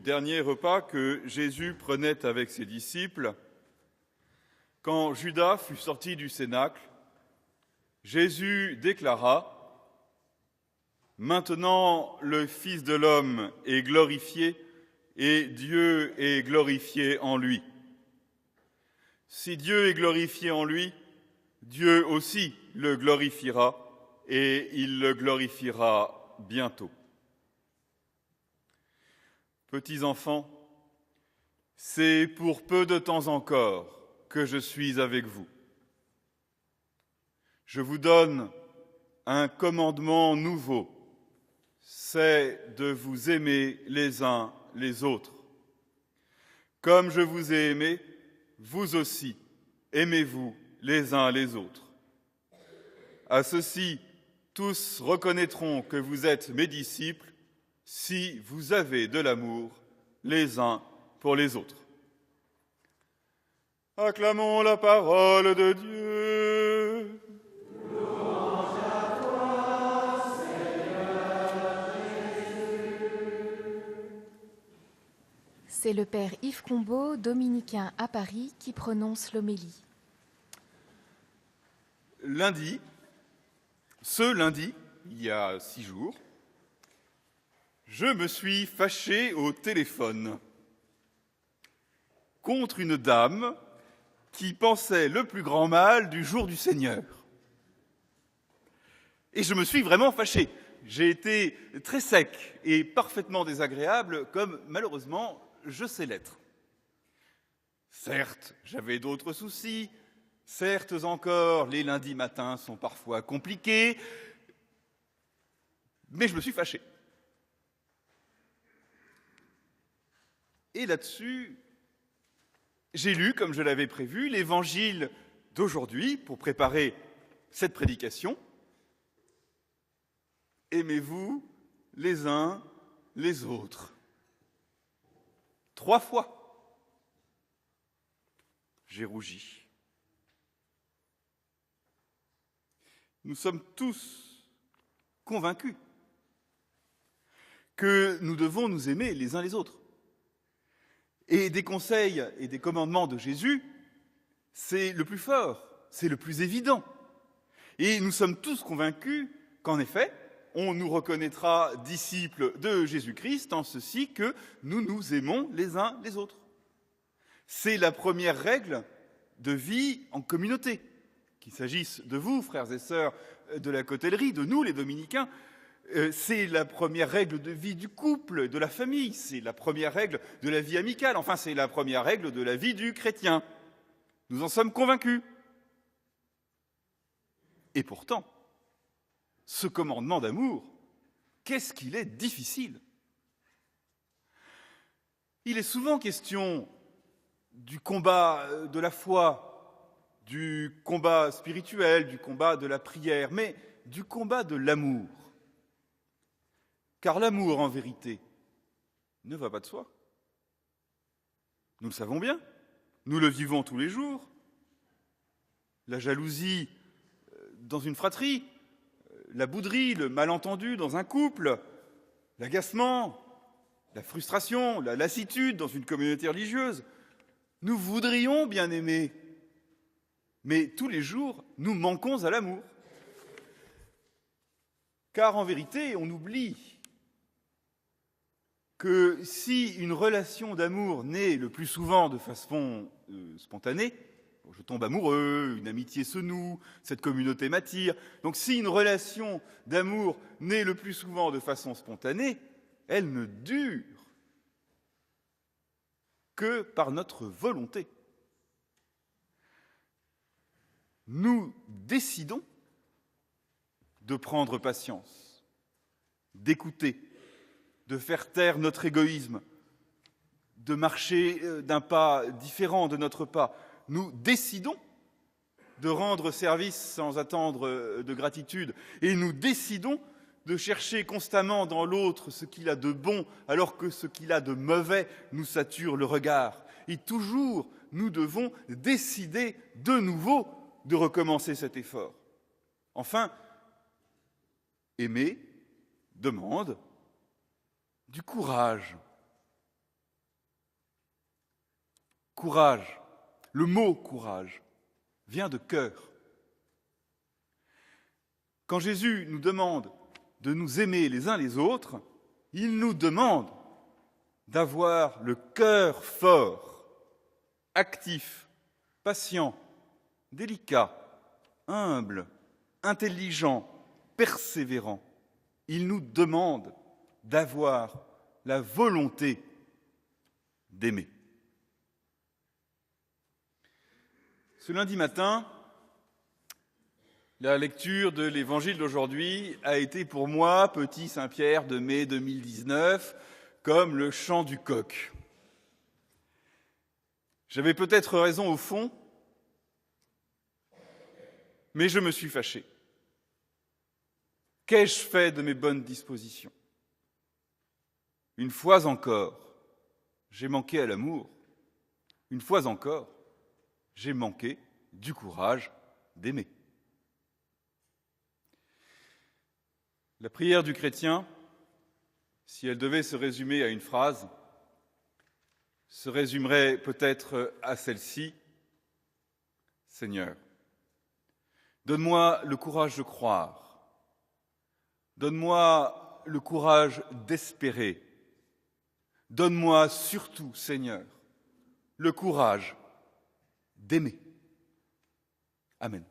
dernier repas que Jésus prenait avec ses disciples, quand Judas fut sorti du cénacle, Jésus déclara : « Maintenant le Fils de l'homme est glorifié et Dieu est glorifié en lui. Si Dieu est glorifié en lui, Dieu aussi le glorifiera et il le glorifiera bientôt. » Petits enfants, c'est pour peu de temps encore que je suis avec vous. Je vous donne un commandement nouveau, c'est de vous aimer les uns les autres. Comme je vous ai aimés, vous aussi, aimez-vous les uns les autres. À ceci, tous reconnaîtront que vous êtes mes disciples si vous avez de l'amour les uns pour les autres. Acclamons la parole de Dieu. Louange à toi, Seigneur Jésus. C'est le père Yves Combeau, dominicain à Paris, qui prononce l'homélie. Ce lundi, il y a 6 jours, je me suis fâché au téléphone contre une dame qui pensait le plus grand mal du jour du Seigneur. Et je me suis vraiment fâché. J'ai été très sec et parfaitement désagréable, comme malheureusement je sais l'être. Certes, j'avais d'autres soucis. Certes encore, les lundis matins sont parfois compliqués. Mais je me suis fâché. Et là-dessus, j'ai lu, comme je l'avais prévu, l'évangile d'aujourd'hui pour préparer cette prédication. Aimez-vous les uns les autres. 3 fois, j'ai rougi. Nous sommes tous convaincus que nous devons nous aimer les uns les autres. Et des conseils et des commandements de Jésus, c'est le plus fort, c'est le plus évident. Et nous sommes tous convaincus qu'en effet, on nous reconnaîtra disciples de Jésus-Christ en ceci que nous nous aimons les uns les autres. C'est la première règle de vie en communauté. Qu'il s'agisse de vous, frères et sœurs de la Cotellerie, de nous, les dominicains, c'est la première règle de vie du couple, de la famille, c'est la première règle de la vie amicale, enfin c'est la première règle de la vie du chrétien. Nous en sommes convaincus. Et pourtant, ce commandement d'amour, qu'est-ce qu'il est difficile. Il est souvent question du combat de la foi, du combat spirituel, du combat de la prière, mais du combat de l'amour. Car l'amour, en vérité, ne va pas de soi. Nous le savons bien, nous le vivons tous les jours. La jalousie dans une fratrie, la bouderie, le malentendu dans un couple, l'agacement, la frustration, la lassitude dans une communauté religieuse. Nous voudrions bien aimer, mais tous les jours, nous manquons à l'amour. Car en vérité, on oublie que si une relation d'amour naît le plus souvent de façon spontanée, je tombe amoureux, une amitié se noue, cette communauté m'attire, donc si une relation d'amour naît le plus souvent de façon spontanée, elle ne dure que par notre volonté. Nous décidons de prendre patience, d'écouter, de faire taire notre égoïsme, de marcher d'un pas différent de notre pas. Nous décidons de rendre service sans attendre de gratitude et nous décidons de chercher constamment dans l'autre ce qu'il a de bon alors que ce qu'il a de mauvais nous sature le regard. Et toujours, nous devons décider de nouveau de recommencer cet effort. Enfin, aimer demande du courage. courage, le mot courage, vient de cœur. Quand Jésus nous demande de nous aimer les uns les autres, il nous demande d'avoir le cœur fort, actif, patient, délicat, humble, intelligent, persévérant. Il nous demande d'avoir la volonté d'aimer. Ce lundi matin, la lecture de l'Évangile d'aujourd'hui a été pour moi, petit Saint-Pierre de mai 2019, comme le chant du coq. J'avais peut-être raison au fond, mais je me suis fâché. Qu'ai-je fait de mes bonnes dispositions ? Une fois encore, j'ai manqué à l'amour. Une fois encore, j'ai manqué du courage d'aimer. La prière du chrétien, si elle devait se résumer à une phrase, se résumerait peut-être à celle-ci: Seigneur, donne-moi le courage de croire, donne-moi le courage d'espérer, donne-moi surtout, Seigneur, le courage d'aimer. Amen.